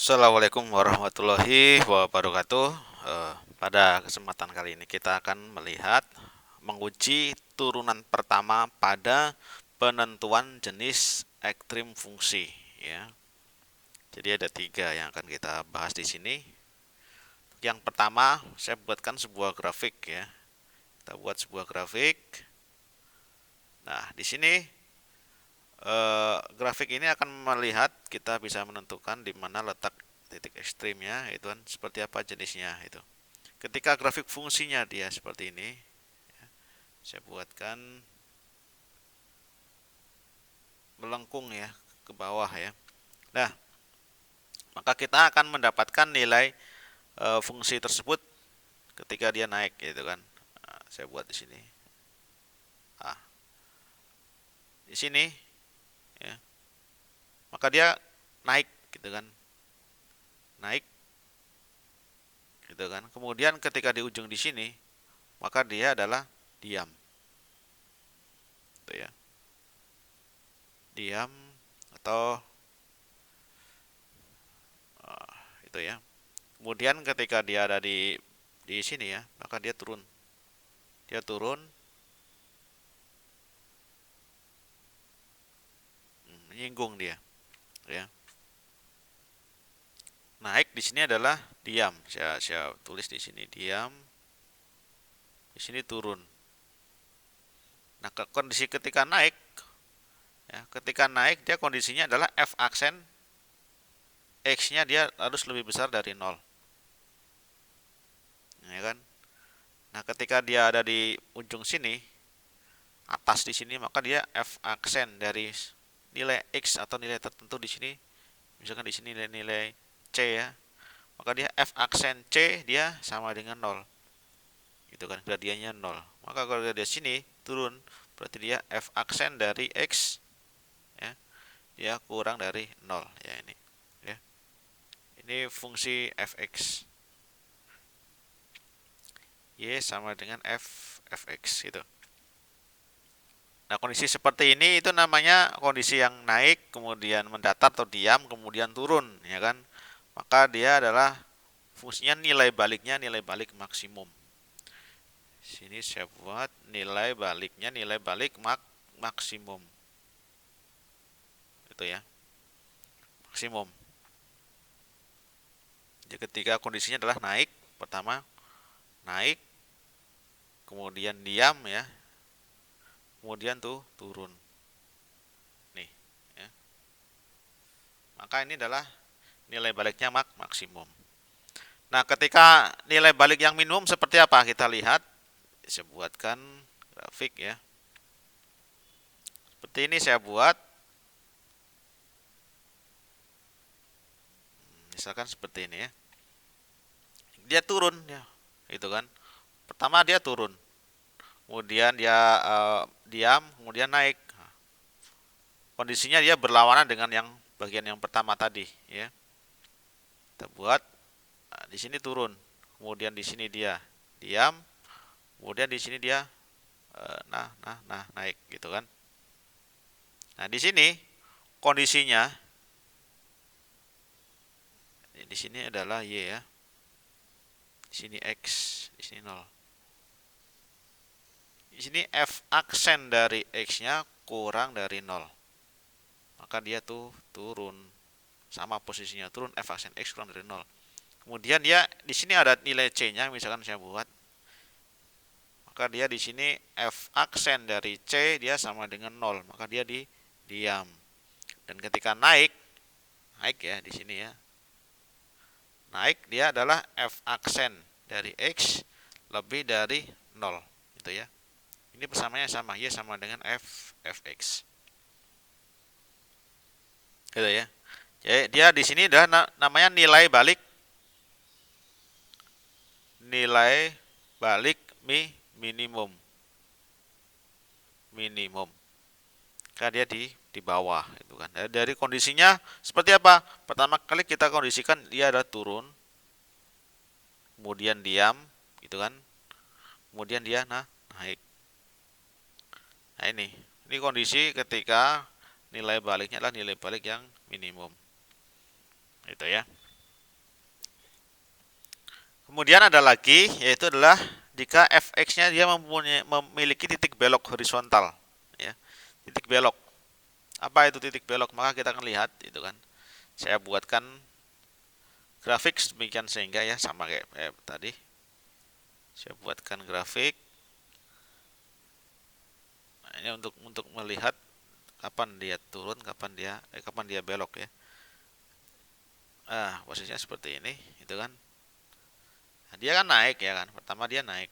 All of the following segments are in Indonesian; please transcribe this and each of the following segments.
Assalamualaikum warahmatullahi wabarakatuh. Pada kesempatan kali ini kita akan melihat menguji turunan pertama pada penentuan jenis ekstrim fungsi. Ya, jadi ada tiga yang akan kita bahas di sini. Yang pertama, saya buatkan sebuah grafik ya. Kita buat sebuah grafik. Nah, di sini grafik ini akan melihat kita bisa menentukan di mana letak titik ekstrimnya, itu kan seperti apa jenisnya itu. Ketika grafik fungsinya dia seperti ini, saya buatkan melengkung ya ke bawah ya. Nah, maka kita akan mendapatkan nilai fungsi tersebut ketika dia naik gitu kan. Nah, saya buat di sini. Ah, di sini ya. Maka dia naik gitu kan. Naik gitu kan. Kemudian ketika di ujung di sini, maka dia adalah diam. Gitu ya. Diam atau itu ya. Kemudian ketika dia ada di sini ya, maka dia turun. Dia turun, menyinggung dia, ya. Naik di sini adalah diam. Saya tulis di sini diam, di sini turun. Nah, kondisi ketika naik, ya, ketika naik dia kondisinya adalah f aksen x-nya dia harus lebih besar dari nol, ya kan? Nah, ketika dia ada di ujung sini, atas di sini, maka dia f aksen dari nilai x atau nilai tertentu di sini, misalkan di sini nilai c ya, maka dia f aksen c dia sama dengan nol, gitu kan, gradiennya nol. Maka kalau dia sini turun, berarti dia f aksen dari x ya, dia kurang dari nol ya ini ya. Ini fungsi fx, y sama dengan fx gitu. Nah, kondisi seperti ini itu namanya kondisi yang naik, kemudian mendatar atau diam, kemudian turun, ya kan? Maka dia adalah fungsinya nilai baliknya nilai balik maksimum. Sini saya buat nilai baliknya nilai balik maksimum. Itu ya, maksimum. Jadi ketika kondisinya adalah naik, pertama naik, kemudian diam ya, kemudian tuh turun. Nih, ya. Maka ini adalah nilai baliknya maksimum. Nah, ketika nilai balik yang minimum seperti apa? Kita lihat. Saya buatkan grafik ya. Seperti ini saya buat. Misalkan seperti ini ya. Dia turun ya. Itu kan. Pertama dia turun. Kemudian dia diam, kemudian naik. Kondisinya dia berlawanan dengan yang bagian yang pertama tadi ya. Kita buat di sini turun. Kemudian di sini dia diam, kemudian di sini dia naik gitu kan. Nah, di sini kondisinya di sini adalah y ya. Di sini x, di sini 0. Di sini f aksen dari x-nya kurang dari 0. Maka dia tuh turun. Sama posisinya turun, f aksen x kurang dari 0. Kemudian dia di sini ada nilai c-nya, misalkan saya buat. Maka dia di sini f aksen dari c dia sama dengan 0, maka dia diam. Dan ketika naik, naik ya di sini ya. Naik dia adalah f aksen dari x lebih dari 0 gitu ya. Ini persamaannya sama, y sama dengan fx. Gitu ya. Jadi dia di sini adalah namanya nilai balik minimum. Minimum. Kan dia di bawah itu kan. Dari kondisinya seperti apa? Pertama kali kita kondisikan dia ada turun, kemudian diam gitu kan. Kemudian dia naik. Nah, ini kondisi ketika nilai baliknya adalah nilai balik yang minimum. Itu ya. Kemudian ada lagi, yaitu adalah jika fx-nya dia memiliki titik belok horizontal, ya. Titik belok. Apa itu titik belok? Maka kita akan lihat itu kan. Saya buatkan grafik demikian sehingga ya sama kayak tadi. Saya buatkan grafik. Nah, ini untuk melihat kapan dia turun, kapan dia belok ya. Posisinya seperti ini, itu kan. Nah, dia kan naik ya kan. Pertama dia naik.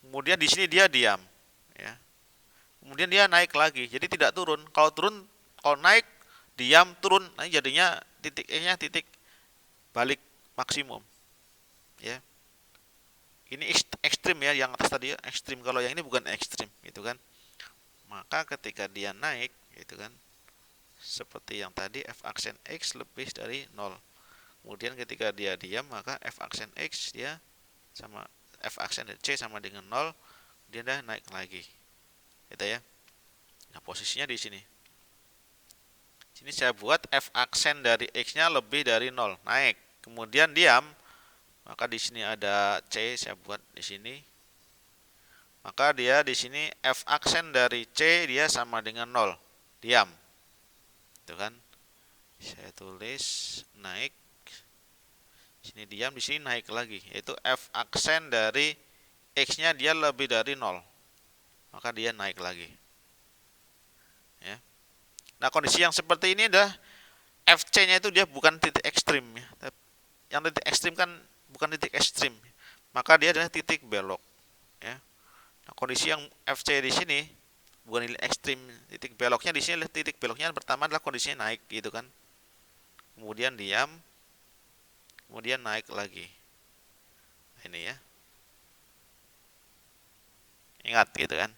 Kemudian di sini dia diam, ya. Kemudian dia naik lagi. Jadi tidak turun. Kalau naik, diam, turun, nah jadinya titiknya titik balik maksimum, ya. Ini ekstrim ya, yang atas tadi ya, ekstrim. Kalau yang ini bukan ekstrim, gitu kan. Maka ketika dia naik, gitu kan, seperti yang tadi f aksen x lebih dari 0. Kemudian ketika dia diam, maka f aksen x dia sama f aksen c sama dengan 0, dia dah naik lagi. Gitu ya. Nah, posisinya di sini. Sini saya buat f aksen dari x-nya lebih dari 0, naik. Kemudian diam, maka di sini ada c, saya buat di sini. Maka dia di sini f aksen dari c dia sama dengan 0, diam. Itu kan? Saya tulis naik. Sini diam, di sini naik lagi, yaitu f aksen dari x-nya dia lebih dari 0. Maka dia naik lagi. Ya. Nah, kondisi yang seperti ini adalah FC-nya itu dia bukan titik ekstrim ya. Yang titik ekstrim kan bukan titik ekstrim. Maka dia adalah titik belok, ya. Nah, kondisi yang FC di sini bukan titik ekstrim, titik beloknya di sini, titik beloknya pertama adalah kondisinya naik gitu kan. Kemudian diam, kemudian naik lagi. Ini ya. Ingat gitu kan.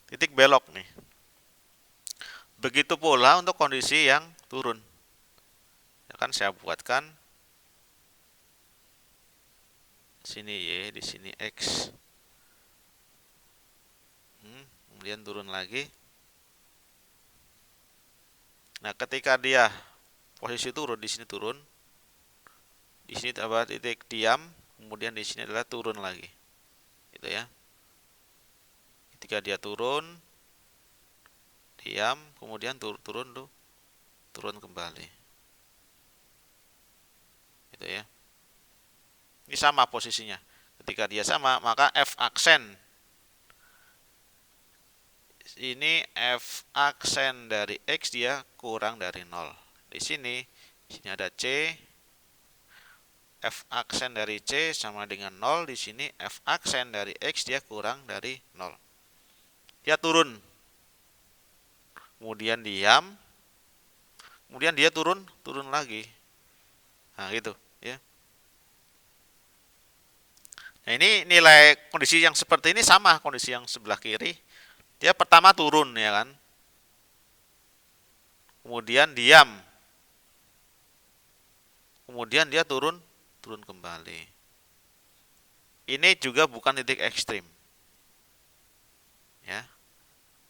Titik belok nih. Begitu pula untuk kondisi yang turun. Ya kan saya buatkan sini Y, di sini X. Kemudian turun lagi. Nah, ketika dia posisi turun, di sini turun. Di sini adalah titik diam, kemudian di sini adalah turun lagi. Gitu ya. Ketika dia turun, diam, kemudian turun kembali. Gitu ya. Ini sama posisinya. Ketika dia sama, maka f aksen ini f aksen dari x dia kurang dari 0. Di sini ada c, f aksen dari c sama dengan 0. Di sini f aksen dari x dia kurang dari 0. Dia turun, kemudian diam, kemudian dia turun lagi. Nah, gitu ya. Nah, ini nilai kondisi yang seperti ini sama kondisi yang sebelah kiri. Dia pertama turun ya kan. Kemudian diam. Kemudian dia turun kembali. Ini juga bukan titik ekstrim. Ya.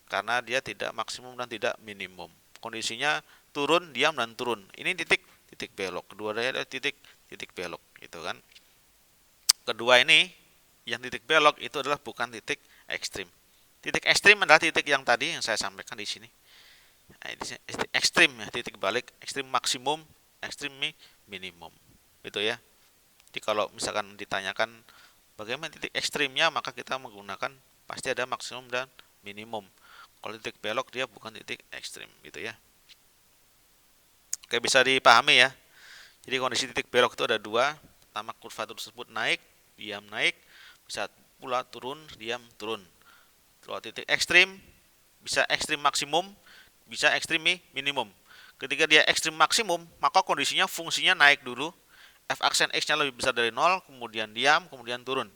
Karena dia tidak maksimum dan tidak minimum. Kondisinya turun, diam dan turun. Ini titik belok. Keduanya adalah titik belok gitu kan. Kedua ini yang titik belok itu adalah bukan titik ekstrim. Titik ekstrim adalah titik yang tadi yang saya sampaikan di sini. Nah, ini titik ekstrim ya, titik balik, ekstrim maksimum, ekstrim minimum. Itu ya. Jadi kalau misalkan ditanyakan bagaimana titik ekstrimnya, maka kita menggunakan pasti ada maksimum dan minimum. Kalau titik belok dia bukan titik ekstrim gitu ya. Oke, bisa dipahami ya. Jadi kondisi titik belok itu ada dua. Pertama, kurva tersebut naik, diam naik, bisa pula turun, diam turun. Kalau titik ekstrim bisa ekstrim maksimum, bisa ekstrim minimum. Ketika dia ekstrim maksimum, maka kondisinya fungsinya naik dulu. F aksen X-nya lebih besar dari 0, kemudian diam, kemudian turun.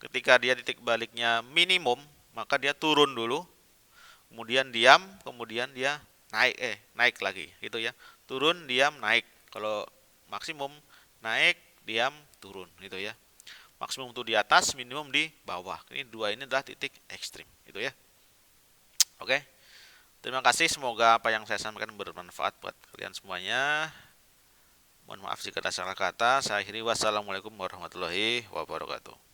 Ketika dia titik baliknya minimum, maka dia turun dulu, kemudian diam, kemudian dia naik lagi gitu ya. Turun, diam, naik. Kalau maksimum naik, diam, turun gitu ya. Maksimum itu di atas, minimum di bawah. Ini dua ini adalah titik ekstrim gitu ya. Oke. Terima kasih, semoga apa yang saya sampaikan bermanfaat buat kalian semuanya. Mohon maaf jika ada salah kata. Saya akhiri, wassalamualaikum warahmatullahi wabarakatuh.